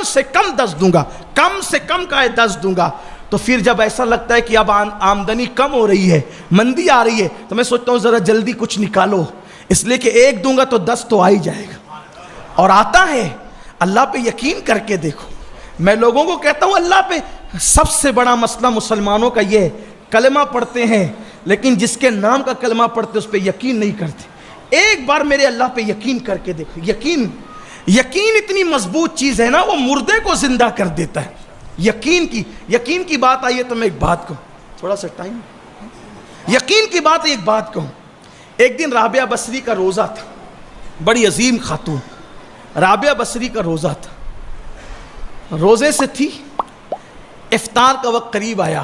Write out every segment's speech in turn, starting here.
سے کم 10 دوں گا، کم سے کم کا ہے 10 دوں گا. تو پھر جب ایسا لگتا ہے کہ اب آمدنی کم ہو رہی ہے، مندی آ رہی ہے، تو میں سوچتا ہوں ذرا جلدی کچھ نکالو، اس لیے کہ 1 دوں گا تو 10 تو آ ہی جائے گا. اور آتا ہے. اللہ پہ یقین کر کے دیکھو. میں لوگوں کو کہتا ہوں اللہ پہ سب سے بڑا مسئلہ مسلمانوں کا یہ ہے، کلمہ پڑھتے ہیں لیکن جس کے نام کا کلمہ پڑھتے اس پہ یقین نہیں کرتے. ایک بار میرے اللہ پہ یقین کر کے دیکھو. یقین اتنی مضبوط چیز ہے نا، وہ مردے کو زندہ کر دیتا ہے. یقین کی بات آئی ہے تو میں ایک بات کہوں، تھوڑا سا ٹائم، یقین کی بات ہے، ایک بات کہوں. ایک دن رابعہ بصری کا روزہ تھا، بڑی عظیم خاتون رابعہ بصری کا روزہ تھا. روزے سے تھی، افطار کا وقت قریب آیا.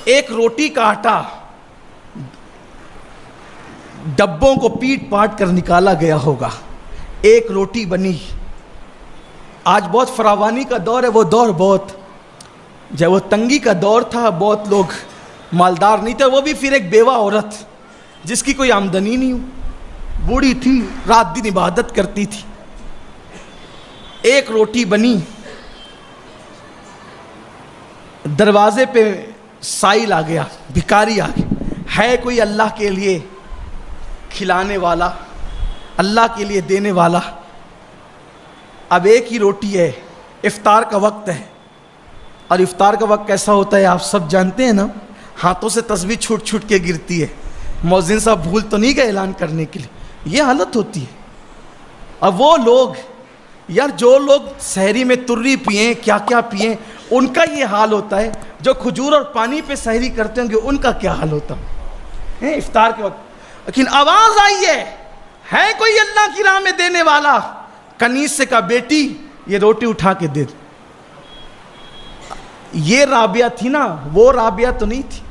ایک روٹی کا آٹا ڈبوں کو پیٹ پاٹ کر نکالا گیا ہوگا، ایک روٹی بنی. آج بہت فراوانی کا دور ہے، وہ دور بہت، جب وہ تنگی کا دور تھا، بہت لوگ مالدار نہیں تھے. وہ بھی پھر ایک بیوہ عورت جس کی کوئی آمدنی نہیں ہو، بوڑھی تھی، رات دن عبادت کرتی تھی. ایک روٹی بنی، دروازے پہ سائل آ گیا، بھکاری آ گیا، ہے کوئی اللہ کے لیے کھلانے والا، اللہ کے لیے دینے والا؟ اب ایک ہی روٹی ہے، افطار کا وقت ہے، اور افطار کا وقت کیسا ہوتا ہے آپ سب جانتے ہیں نا، ہاتھوں سے تسبیح چھوٹ چھوٹ کے گرتی ہے. مؤذن صاحب بھول تو نہیں گئے اعلان کرنے کے لیے؟ یہ حالت ہوتی ہے. اب وہ لوگ یار، جو لوگ سحری میں تری پئیں، کیا کیا پئیں، ان کا یہ حال ہوتا ہے. جو کھجور اور پانی پہ سحری کرتے ہوں گے ان کا کیا حال ہوتا ہے افطار کے وقت. لیکن آواز آئی ہے کوئی اللہ کی راہ میں دینے والا؟ کنیز سے کہا بیٹی یہ روٹی اٹھا کے دے. یہ رابعہ تھی نا، وہ رابعہ تو نہیں تھی.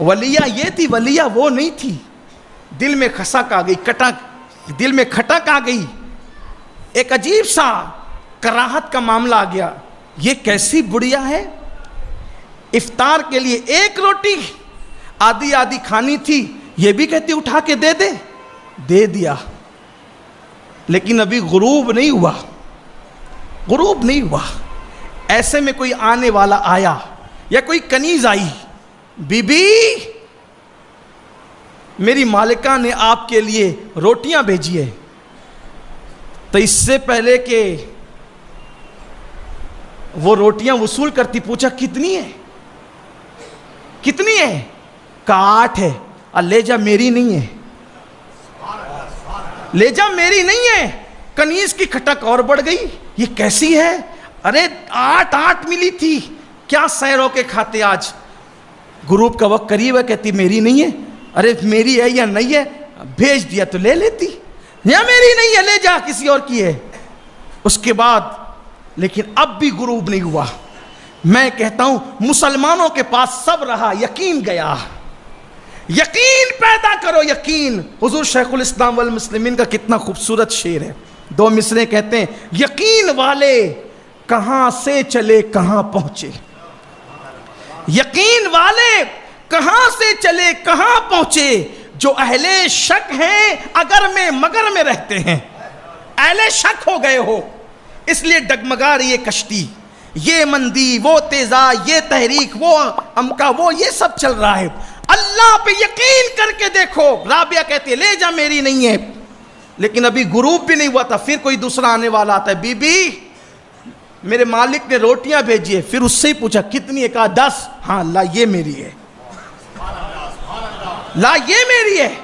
ولیہ یہ تھی، ولیہ وہ نہیں تھی. دل میں خسک آ گئی، دل میں کھٹک آ گئی، ایک عجیب سا کراہت کا معاملہ آ گیا. یہ کیسی بڑھیا ہے، افطار کے لیے ایک روٹی آدھی آدھی کھانی تھی، یہ بھی کہتی اٹھا کے دے دیا. لیکن ابھی غروب نہیں ہوا. ایسے میں کوئی آنے والا آیا یا کوئی کنیز آئی، بی بی میری مالکہ نے آپ کے لیے روٹیاں بھیجی ہے. تو اس سے پہلے کہ وہ روٹیاں وصول کرتی، پوچھا کتنی ہے؟ کہا 8 ہے. لے جا میری نہیں ہے. کنیز کی کھٹک اور بڑھ گئی، یہ کیسی ہے؟ ارے 8 ملی تھی، کیا سیر ہو کے کھاتے آج؟ غروب کا وقت قریب ہے، کہتی میری نہیں ہے. ارے میری ہے یا نہیں ہے؟ بھیج دیا تو لے لیتی. یا میری نہیں ہے، لے جا کسی اور کی ہے. اس کے بعد لیکن اب بھی غروب نہیں ہوا. میں کہتا ہوں مسلمانوں کے پاس سب رہا، یقین گیا. یقین پیدا کرو، یقین. حضور شیخ الاسلام والمسلمین کا کتنا خوبصورت شعر ہے. 2 مصرے کہتے ہیں، یقین والے کہاں سے چلے کہاں پہنچے. یقین والے کہاں سے چلے کہاں پہنچے، جو اہل شک ہیں اگر میں مگر میں رہتے ہیں. اہل شک ہو گئے ہو اس لیے ڈگمگا رہی ہے کشتی. یہ مندی، وہ تیزا، یہ تحریک، وہ امکا، وہ یہ سب چل رہا ہے. اللہ پہ یقین کر کے دیکھو. رابعہ کہتی ہے لے جا میری نہیں ہے. لیکن ابھی غروب بھی نہیں ہوا تھا، پھر کوئی دوسرا آنے والا آتا ہے، بی بی میرے مالک نے روٹیاں بھیجی ہے. پھر اس سے ہی پوچھا کتنی ہے؟ کہا 10. ہاں لا یہ میری ہے، لا یہ میری ہے.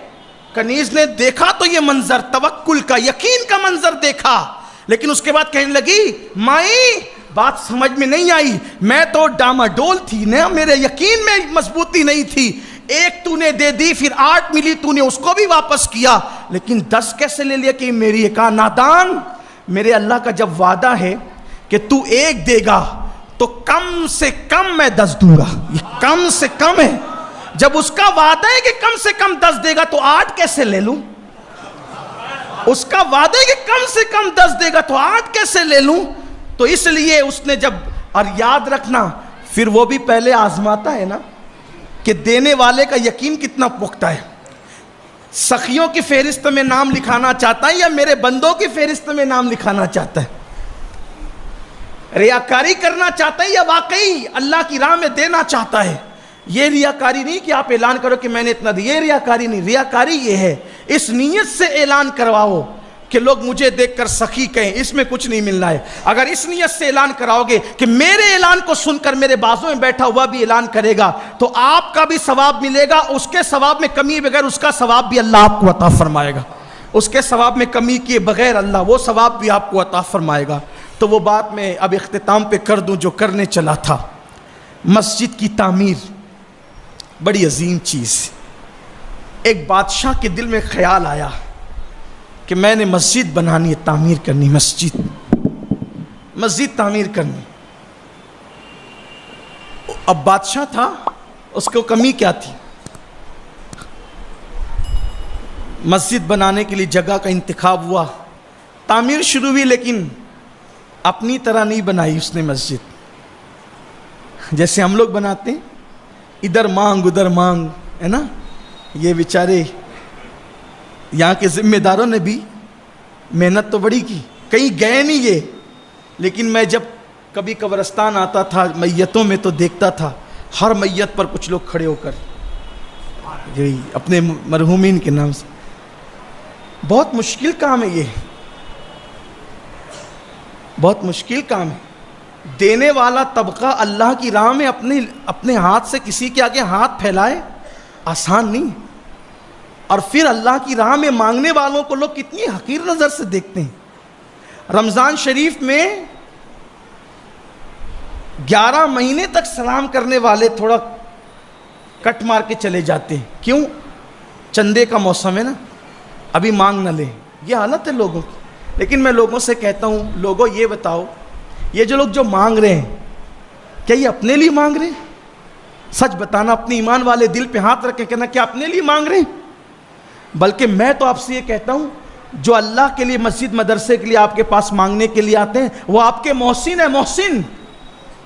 کنیز نے دیکھا تو یہ منظر، توکل کا، یقین کا منظر دیکھا. لیکن اس کے بعد کہنے لگی مائی بات سمجھ میں نہیں آئی، میں تو ڈاماڈول تھی نا، میرے یقین میں مضبوطی نہیں تھی. 1 تو نے دے دی، پھر 8 ملی، تو نے اس کو بھی واپس کیا، لیکن 10 کیسے لے لیا کہ میری ہے؟ کہا نادان، میرے اللہ کا جب وعدہ ہے کہ تو 1 دے گا تو کم سے کم میں 10 دوں گا. یہ کم سے کم ہے. جب اس کا وعدہ ہے کہ کم سے کم 10 دے گا تو 8 کیسے لے لوں؟ اس کا وعدہ ہے کہ کم سے کم 10 دے گا تو 8 کیسے لے لوں؟ تو اس لیے اس نے جب، اور یاد رکھنا پھر وہ بھی پہلے آزماتا ہے نا کہ دینے والے کا یقین کتنا پختہ ہے. سخیوں کی فہرست میں نام لکھانا چاہتا ہے یا میرے بندوں کی فہرست میں نام لکھانا چاہتا ہے؟ ریاکاری کرنا چاہتا ہے یا واقعی اللہ کی راہ میں دینا چاہتا ہے؟ یہ ریاکاری نہیں کہ آپ اعلان کرو کہ میں نے اتنا دیا، یہ ریاکاری نہیں. ریاکاری یہ ہے اس نیت سے اعلان کرواؤ کہ لوگ مجھے دیکھ کر سخی کہیں، اس میں کچھ نہیں ملنا ہے. اگر اس نیت سے اعلان کراؤ گے کہ میرے اعلان کو سن کر میرے بازو میں بیٹھا ہوا بھی اعلان کرے گا تو آپ کا بھی ثواب ملے گا، اس کے ثواب میں کمی بغیر اس کا ثواب بھی اللہ آپ کو عطا فرمائے گا، اس کے ثواب میں کمی کیے بغیر اللہ وہ ثواب بھی آپ کو عطا فرمائے گا. تو وہ بات میں اب اختتام پہ کر دوں جو کرنے چلا تھا. مسجد کی تعمیر بڑی عظیم چیز. ایک بادشاہ کے دل میں خیال آیا کہ میں نے مسجد بنانی ہے، تعمیر کرنی، مسجد تعمیر کرنی. اب بادشاہ تھا، اس کو کمی کیا تھی؟ مسجد بنانے کے لیے جگہ کا انتخاب ہوا، تعمیر شروع ہوئی، لیکن اپنی طرح نہیں بنائی اس نے مسجد. جیسے ہم لوگ بناتے ہیں، ادھر مانگ ادھر مانگ، ہے نا. یہ بیچارے یہاں کے ذمہ داروں نے بھی محنت تو بڑی کی، کہیں گئے نہیں یہ، لیکن میں جب کبھی قبرستان آتا تھا میتوں میں تو دیکھتا تھا ہر میت پر کچھ لوگ کھڑے ہو کر یہی اپنے مرحومین کے نام سے. بہت مشکل کام ہے، یہ بہت مشکل کام ہے. دینے والا طبقہ اللہ کی راہ میں اپنے ہاتھ سے کسی کے آگے ہاتھ پھیلائے، آسان نہیں. اور پھر اللہ کی راہ میں مانگنے والوں کو لوگ کتنی حقیر نظر سے دیکھتے ہیں. رمضان شریف میں 11 مہینے تک سلام کرنے والے تھوڑا کٹ مار کے چلے جاتے ہیں. کیوں؟ چندے کا موسم ہے نا، ابھی مانگ نہ لیں. یہ حالت ہے لوگوں کی. لیکن میں لوگوں سے کہتا ہوں، لوگوں یہ بتاؤ، یہ جو لوگ جو مانگ رہے ہیں کیا یہ اپنے لیے مانگ رہے ہیں؟ سچ بتانا، اپنے ایمان والے دل پہ ہاتھ رکھ کے کہنا کیا اپنے لیے مانگ رہے ہیں؟ بلکہ میں تو آپ سے یہ کہتا ہوں، جو اللہ کے لیے مسجد مدرسے کے لیے آپ کے پاس مانگنے کے لیے آتے ہیں وہ آپ کے محسن ہیں، محسن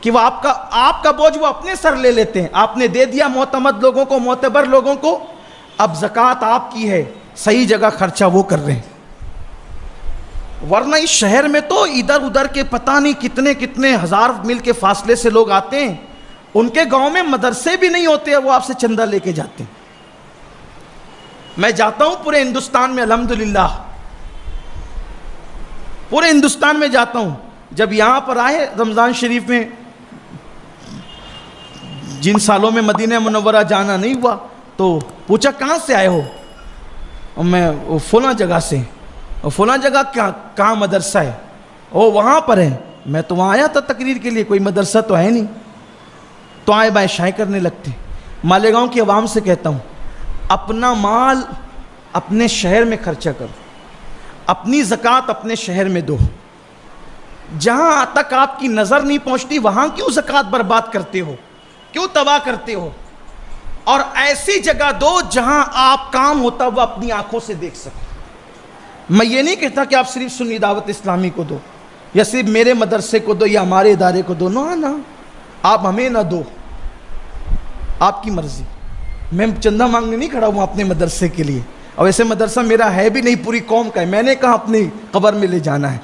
کہ وہ آپ کا بوجھ وہ اپنے سر لے لیتے ہیں. آپ نے دے دیا معتمد لوگوں کو، معتبر لوگوں کو، اب زکوٰۃ آپ کی ہے، صحیح جگہ خرچہ وہ کر رہے ہیں. ورنہ اس شہر میں تو ادھر ادھر کے پتہ نہیں کتنے کتنے ہزار میل کے فاصلے سے لوگ آتے ہیں، ان کے گاؤں میں مدرسے بھی نہیں ہوتے، وہ آپ سے چندہ لے کے جاتے ہیں. میں جاتا ہوں پورے ہندوستان میں، الحمدللہ پورے ہندوستان میں جاتا ہوں. جب یہاں پر آئے رمضان شریف میں، جن سالوں میں مدینہ منورہ جانا نہیں ہوا تو پوچھا کہاں سے آئے ہو؟ اور میں فلاں جگہ سے. اور فلاں جگہ کہاں مدرسہ ہے؟ وہاں پر ہے. میں تو وہاں آیا تھا تقریر کے لیے، کوئی مدرسہ تو ہے نہیں. تو آئے بائیں شائیں کرنے لگتے. مالیگاؤں کی عوام سے کہتا ہوں، اپنا مال اپنے شہر میں خرچہ کرو، اپنی زکوٰۃ اپنے شہر میں دو. جہاں تک آپ کی نظر نہیں پہنچتی وہاں کیوں زکوٰۃ برباد کرتے ہو، کیوں تباہ کرتے ہو؟ اور ایسی جگہ دو جہاں آپ کام ہوتا وہ اپنی آنکھوں سے دیکھ سکو. میں یہ نہیں کہتا کہ آپ صرف سنی دعوت اسلامی کو دو، یا صرف میرے مدرسے کو دو، یا ہمارے ادارے کو دو. نہ آپ ہمیں نہ دو، آپ کی مرضی. میں چندہ مانگنے نہیں کھڑا ہوں اپنے مدرسے کے لیے، اور ایسے مدرسہ میرا ہے بھی نہیں، پوری قوم کا ہے. میں نے کہا اپنی قبر میں لے جانا ہے.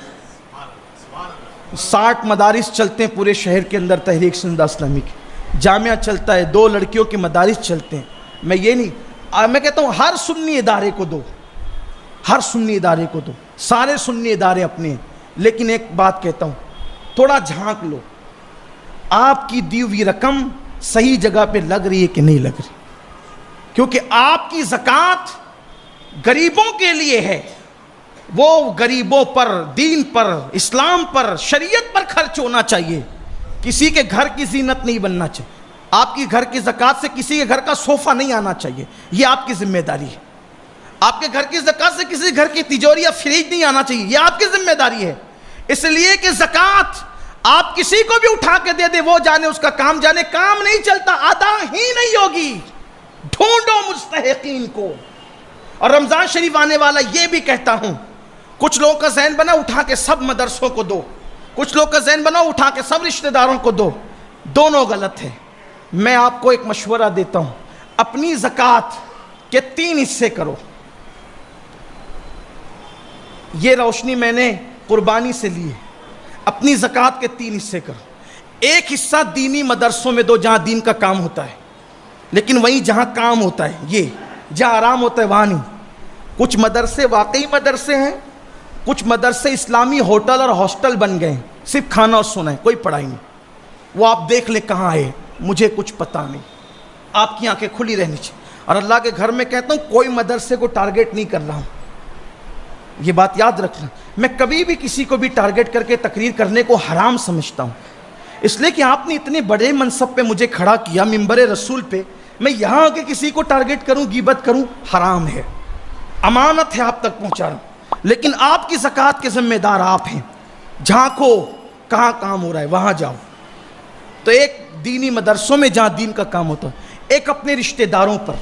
60 مدارس چلتے ہیں پورے شہر کے اندر تحریک سنیدہ اسلامی کے. جامعہ چلتا ہے، 2 لڑکیوں کے مدارس چلتے ہیں. میں یہ نہیں، میں کہتا ہوں ہر سنی ادارے کو دو، ہر سنی ادارے کو دو. سارے سنی ادارے اپنے ہیں. لیکن ایک بات کہتا ہوں، تھوڑا جھانک لو، آپ کی دی ہوئی رقم صحیح جگہ پہ لگ رہی ہے کہ نہیں لگ رہی. کیونکہ آپ کی زکوٰۃ غریبوں کے لیے ہے، وہ غریبوں پر، دین پر، اسلام پر، شریعت پر خرچ ہونا چاہیے. کسی کے گھر کی زینت نہیں بننا چاہیے. آپ کی گھر کی زکوٰۃ سے کسی کے گھر کا صوفہ نہیں آنا چاہیے. یہ آپ کی ذمہ داری ہے. آپ کے گھر کی زکوٰۃ سے کسی گھر کی تجوری یا فریج نہیں آنا چاہیے. یہ آپ کی ذمہ داری ہے. اس لیے کہ زکوٰۃ آپ کسی کو بھی اٹھا کے دے دے، وہ جانے اس کا کام جانے، کام نہیں چلتا، ادا ہی نہیں ہوگی. ڈھونڈو مستحقین کو. اور رمضان شریف آنے والا، یہ بھی کہتا ہوں، کچھ لوگوں کا ذہن بنا اٹھا کے سب مدرسوں کو دو، کچھ لوگ کا ذہن بنا اٹھا کے سب رشتہ داروں کو دو. دونوں غلط ہے. میں آپ کو ایک مشورہ دیتا ہوں، اپنی زکوٰۃ کے 3 حصے کرو. یہ روشنی میں نے قربانی سے لی ہے. اپنی زکوٰۃ کے 3 حصے کر. ایک حصہ دینی مدرسوں میں دو جہاں دین کا کام ہوتا ہے، لیکن وہیں جہاں کام ہوتا ہے، یہ جہاں آرام ہوتا ہے وہاں نہیں. کچھ مدرسے واقعی مدرسے ہیں، کچھ مدرسے اسلامی ہوٹل اور ہاسٹل بن گئے ہیں، صرف کھانا اور سونا ہے، کوئی پڑھائی نہیں. وہ آپ دیکھ لیں کہاں ہے، مجھے کچھ پتہ نہیں. آپ کی آنکھیں کھلی رہنی چاہیے. اور اللہ کے گھر میں کہتا ہوں کوئی مدرسے کو ٹارگٹ نہیں کر رہا ہوں، یہ بات یاد رکھنا. میں کبھی بھی کسی کو بھی ٹارگٹ کر کے تقریر کرنے کو حرام سمجھتا ہوں، اس لیے کہ آپ نے اتنے بڑے منصب پہ مجھے کھڑا کیا، منبر رسول پہ، میں یہاں آ کے کسی کو ٹارگٹ کروں، غیبت کروں، حرام ہے. امانت ہے آپ تک پہنچا رہا ہوں، لیکن آپ کی زکوٰۃ کے ذمہ دار آپ ہیں. جھانکو کہاں کام ہو رہا ہے وہاں جاؤ. تو ایک دینی مدرسوں میں جہاں دین کا کام ہوتا ہے، ایک اپنے رشتہ داروں پر،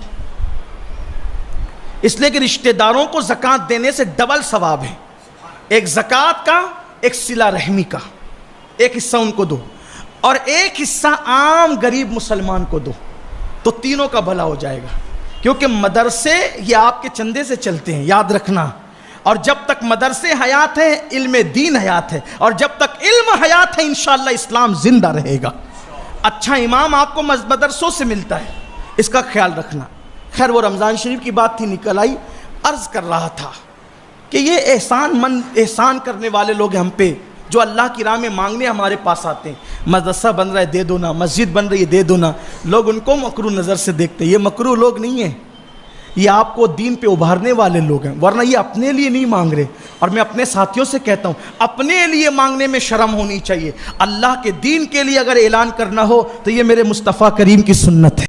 اس لیے کہ رشتہ داروں کو زکوٰۃ دینے سے ڈبل ثواب ہے. ایک زکوٰۃ کا، ایک صلہ رحمی کا، ایک حصہ ان کو دو، اور ایک حصہ عام غریب مسلمان کو دو، تو تینوں کا بھلا ہو جائے گا. کیونکہ مدرسے یہ آپ کے چندے سے چلتے ہیں، یاد رکھنا. اور جب تک مدرسے حیات ہیں علم دین حیات ہے، اور جب تک علم حیات ہے انشاءاللہ اسلام زندہ رہے گا. اچھا امام آپ کو مدرسوں سے ملتا ہے، اس کا خیال رکھنا. خیر وہ رمضان شریف کی بات تھی، نکل آئی. عرض کر رہا تھا کہ یہ احسان کرنے والے لوگ ہم پہ، جو اللہ کی راہ میں مانگنے ہمارے پاس آتے ہیں. مدرسہ بن رہا ہے دے دو نا، مسجد بن رہی ہے دے دو نا. لوگ ان کو مکروہ نظر سے دیکھتے ہیں. یہ مکروہ لوگ نہیں ہیں، یہ آپ کو دین پہ ابھارنے والے لوگ ہیں، ورنہ یہ اپنے لیے نہیں مانگ رہے. اور میں اپنے ساتھیوں سے کہتا ہوں اپنے لیے مانگنے میں شرم ہونی چاہیے. اللہ کے دین کے لیے اگر اعلان کرنا ہو تو یہ میرے مصطفیٰ کریم کی سنت ہے.